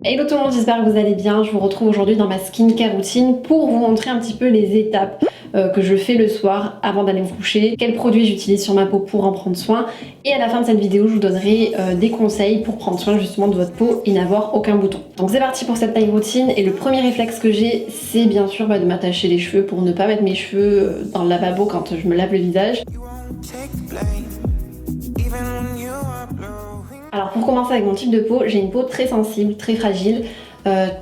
Hello tout le monde, j'espère que vous allez bien. Je vous retrouve aujourd'hui dans ma skincare routine pour vous montrer un petit peu les étapes que je fais le soir avant d'aller me coucher, quels produits j'utilise sur ma peau pour en prendre soin, et à la fin de cette vidéo je vous donnerai des conseils pour prendre soin justement de votre peau et n'avoir aucun bouton. Donc c'est parti pour cette taille routine, et le premier réflexe que j'ai, c'est bien sûr de m'attacher les cheveux pour ne pas mettre mes cheveux dans le lavabo quand je me lave le visage. Alors pour commencer avec mon type de peau, j'ai une peau très sensible, très fragile,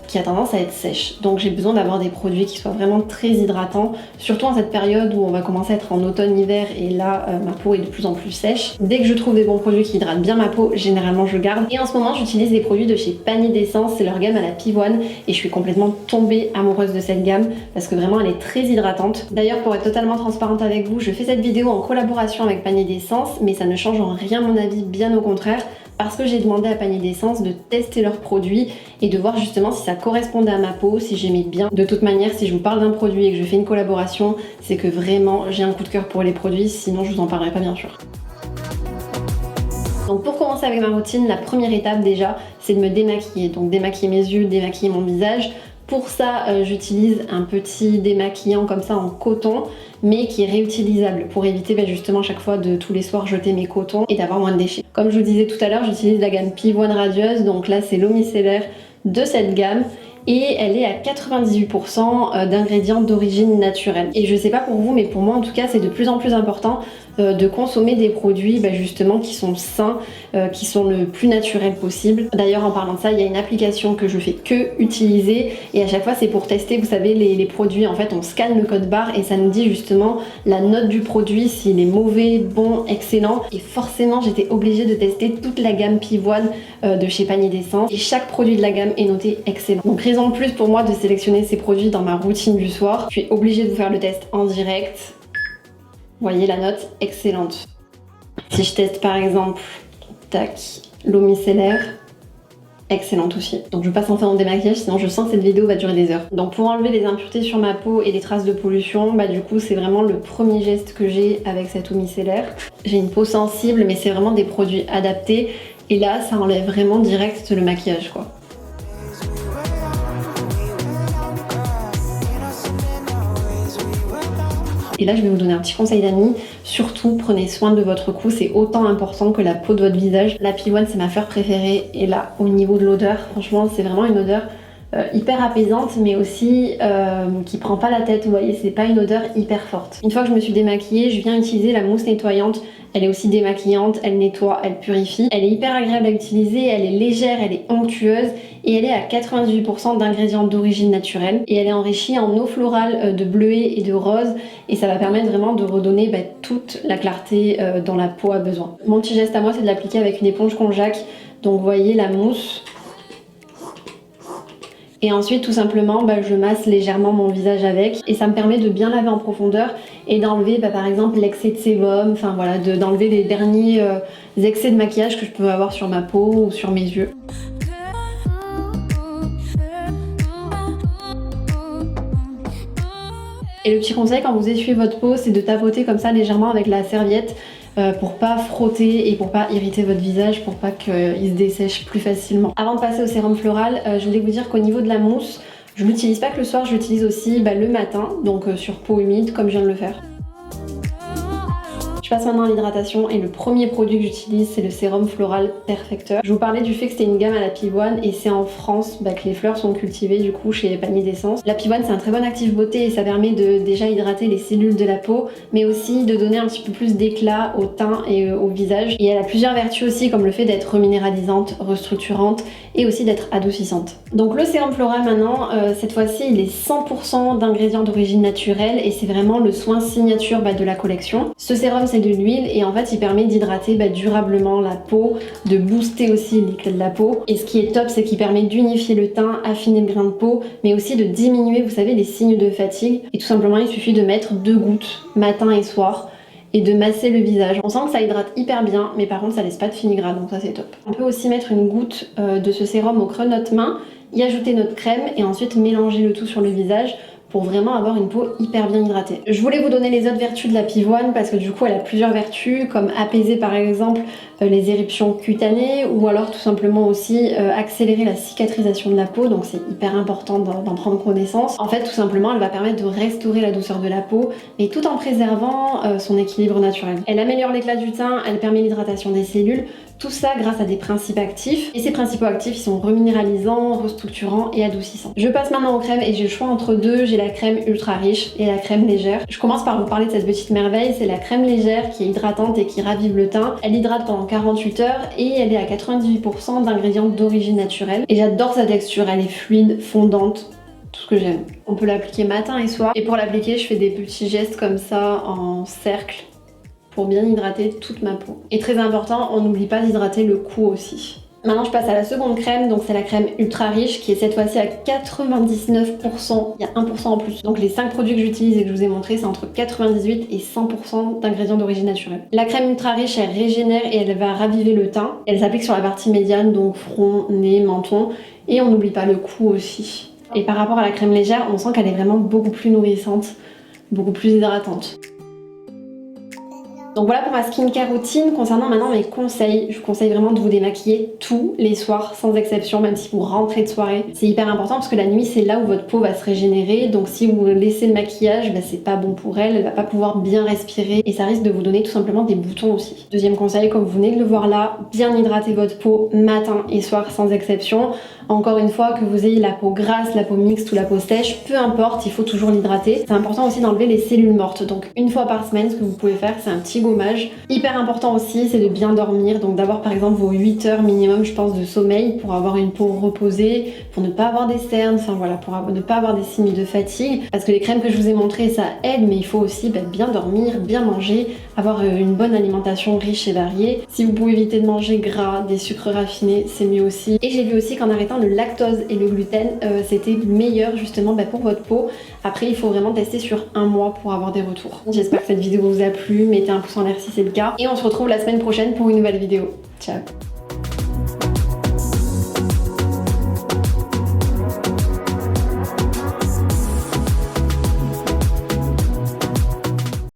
qui a tendance à être sèche. Donc j'ai besoin d'avoir des produits qui soient vraiment très hydratants, surtout en cette période où on va commencer à être en automne-hiver et là ma peau est de plus en plus sèche. Dès que je trouve des bons produits qui hydratent bien ma peau, généralement je garde. Et en ce moment j'utilise des produits de chez Panier d'Essence, c'est leur gamme à la pivoine et je suis complètement tombée amoureuse de cette gamme parce que vraiment elle est très hydratante. D'ailleurs pour être totalement transparente avec vous, je fais cette vidéo en collaboration avec Panier d'Essence, mais ça ne change en rien mon avis, bien au contraire. Parce que j'ai demandé à Panier d'Essence de tester leurs produits et de voir justement si ça correspondait à ma peau, si j'aimais bien. De toute manière, si je vous parle d'un produit et que je fais une collaboration, c'est que vraiment j'ai un coup de cœur pour les produits, sinon je vous en parlerai pas bien sûr. Donc pour commencer avec ma routine, la première étape déjà, c'est de me démaquiller. Donc démaquiller mes yeux, démaquiller mon visage. Pour ça, j'utilise un petit démaquillant comme ça en coton, mais qui est réutilisable pour éviter justement chaque fois de tous les soirs jeter mes cotons et d'avoir moins de déchets. Comme je vous disais tout à l'heure, j'utilise la gamme Pivoine Radieuse, donc là c'est l'eau micellaire de cette gamme. Et elle est à 98% d'ingrédients d'origine naturelle. Et je sais pas pour vous, mais pour moi en tout cas, c'est de plus en plus important de consommer des produits justement qui sont sains, qui sont le plus naturels possible. D'ailleurs en parlant de ça, il y a une application que je fais que utiliser et à chaque fois c'est pour tester, vous savez, les produits. En fait on scanne le code barre et ça nous dit justement la note du produit, s'il est mauvais, bon, excellent. Et forcément j'étais obligée de tester toute la gamme Pivoine de chez Panier d'Essence et chaque produit de la gamme est noté excellent. Donc raison de plus pour moi de sélectionner ces produits dans ma routine du soir. Je suis obligée de vous faire le test en direct. Vous voyez la note excellente. Si je teste par exemple, tac, l'eau micellaire, excellente aussi. Donc je passe enfin en démaquillage, sinon je sens que cette vidéo va durer des heures. Donc pour enlever les impuretés sur ma peau et les traces de pollution, du coup c'est vraiment le premier geste que j'ai avec cette eau micellaire. J'ai une peau sensible mais c'est vraiment des produits adaptés et là ça enlève vraiment direct le maquillage quoi. Et là je vais vous donner un petit conseil d'amis, surtout prenez soin de votre cou, c'est autant important que la peau de votre visage. La pivoine c'est ma fleur préférée et là au niveau de l'odeur, franchement c'est vraiment une odeur hyper apaisante mais aussi qui prend pas la tête, vous voyez, c'est pas une odeur hyper forte. Une fois que je me suis démaquillée, je viens utiliser la mousse nettoyante. Elle est aussi démaquillante, elle nettoie, elle purifie. Elle est hyper agréable à utiliser, elle est légère, elle est onctueuse et elle est à 98% d'ingrédients d'origine naturelle. Et elle est enrichie en eau florale de bleuet et de rose et ça va permettre vraiment de redonner toute la clarté dont la peau a besoin. Mon petit geste à moi c'est de l'appliquer avec une éponge Konjac. Donc vous voyez la mousse. Et ensuite tout simplement je masse légèrement mon visage avec et ça me permet de bien laver en profondeur et d'enlever par exemple l'excès de sébum, enfin voilà, d'enlever les derniers excès de maquillage que je peux avoir sur ma peau ou sur mes yeux. Et le petit conseil quand vous essuyez votre peau, c'est de tapoter comme ça légèrement avec la serviette pour pas frotter et pour pas irriter votre visage, pour pas qu'il se dessèche plus facilement. Avant de passer au sérum floral, je voulais vous dire qu'au niveau de la mousse, je l'utilise pas que le soir, je l'utilise aussi le matin, donc sur peau humide comme je viens de le faire. Je passe maintenant à l'hydratation et le premier produit que j'utilise c'est le sérum floral Perfecteur. Je vous parlais du fait que c'était une gamme à la pivoine et c'est en France que les fleurs sont cultivées du coup chez Panier d'Essence. La pivoine c'est un très bon actif beauté et ça permet de déjà hydrater les cellules de la peau mais aussi de donner un petit peu plus d'éclat au teint et au visage. Et elle a plusieurs vertus aussi comme le fait d'être reminéralisante, restructurante et aussi d'être adoucissante. Donc le sérum floral maintenant, cette fois-ci il est 100% d'ingrédients d'origine naturelle et c'est vraiment le soin signature de la collection. Ce sérum c'est de l'huile et en fait il permet d'hydrater durablement la peau, de booster aussi l'éclat de la peau et ce qui est top c'est qu'il permet d'unifier le teint, affiner le grain de peau mais aussi de diminuer vous savez les signes de fatigue et tout simplement il suffit de mettre 2 gouttes matin et soir et de masser le visage. On sent que ça hydrate hyper bien mais par contre ça laisse pas de fini-gras donc ça c'est top. On peut aussi mettre une goutte de ce sérum au creux de notre main, y ajouter notre crème et ensuite mélanger le tout sur le visage pour vraiment avoir une peau hyper bien hydratée. Je voulais vous donner les autres vertus de la pivoine parce que du coup elle a plusieurs vertus, comme apaiser par exemple les éruptions cutanées, ou alors tout simplement aussi accélérer la cicatrisation de la peau, donc c'est hyper important d'en prendre connaissance. En fait tout simplement elle va permettre de restaurer la douceur de la peau et tout en préservant son équilibre naturel. Elle améliore l'éclat du teint, elle permet l'hydratation des cellules, tout ça grâce à des principes actifs, et ces principaux actifs ils sont reminéralisants, restructurants et adoucissants. Je passe maintenant aux crèmes et j'ai le choix entre deux, j'ai la crème ultra riche et la crème légère. Je commence par vous parler de cette petite merveille, c'est la crème légère qui est hydratante et qui ravive le teint. Elle hydrate pendant 48 heures et elle est à 98% d'ingrédients d'origine naturelle. Et j'adore sa texture, elle est fluide, fondante, tout ce que j'aime. On peut l'appliquer matin et soir, et pour l'appliquer je fais des petits gestes comme ça en cercle pour bien hydrater toute ma peau. Et très important, on n'oublie pas d'hydrater le cou aussi. Maintenant je passe à la seconde crème, donc c'est la crème ultra riche qui est cette fois-ci à 99%, il y a 1% en plus. Donc les 5 produits que j'utilise et que je vous ai montré, c'est entre 98 et 100% d'ingrédients d'origine naturelle. La crème ultra riche, elle régénère et elle va raviver le teint. Elle s'applique sur la partie médiane, donc front, nez, menton, et on n'oublie pas le cou aussi. Et par rapport à la crème légère, on sent qu'elle est vraiment beaucoup plus nourrissante, beaucoup plus hydratante. Donc voilà pour ma skincare routine. Concernant maintenant mes conseils, je vous conseille vraiment de vous démaquiller tous les soirs sans exception, même si vous rentrez de soirée. C'est hyper important parce que la nuit c'est là où votre peau va se régénérer, donc si vous laissez le maquillage, c'est pas bon pour elle, elle va pas pouvoir bien respirer et ça risque de vous donner tout simplement des boutons aussi. Deuxième conseil, comme vous venez de le voir là, bien hydrater votre peau matin et soir sans exception. Encore une fois, que vous ayez la peau grasse, la peau mixte ou la peau sèche, peu importe, il faut toujours l'hydrater. C'est important aussi d'enlever les cellules mortes, donc une fois par semaine, ce que vous pouvez faire, c'est un petit gommage. Hyper important aussi, c'est de bien dormir, donc d'avoir par exemple vos 8 heures minimum, je pense, de sommeil pour avoir une peau reposée, pour ne pas avoir des cernes, enfin voilà, pour ne pas avoir des signes de fatigue. Parce que les crèmes que je vous ai montrées, ça aide, mais il faut aussi bien dormir, bien manger, avoir une bonne alimentation riche et variée. Si vous pouvez éviter de manger gras, des sucres raffinés, c'est mieux aussi. Et j'ai vu aussi qu'en arrêtant le lactose et le gluten, c'était meilleur justement pour votre peau. Après, il faut vraiment tester sur un mois pour avoir des retours. J'espère que cette vidéo vous a plu, mettez un pouce en l'air si c'est le cas. Et on se retrouve la semaine prochaine pour une nouvelle vidéo. Ciao!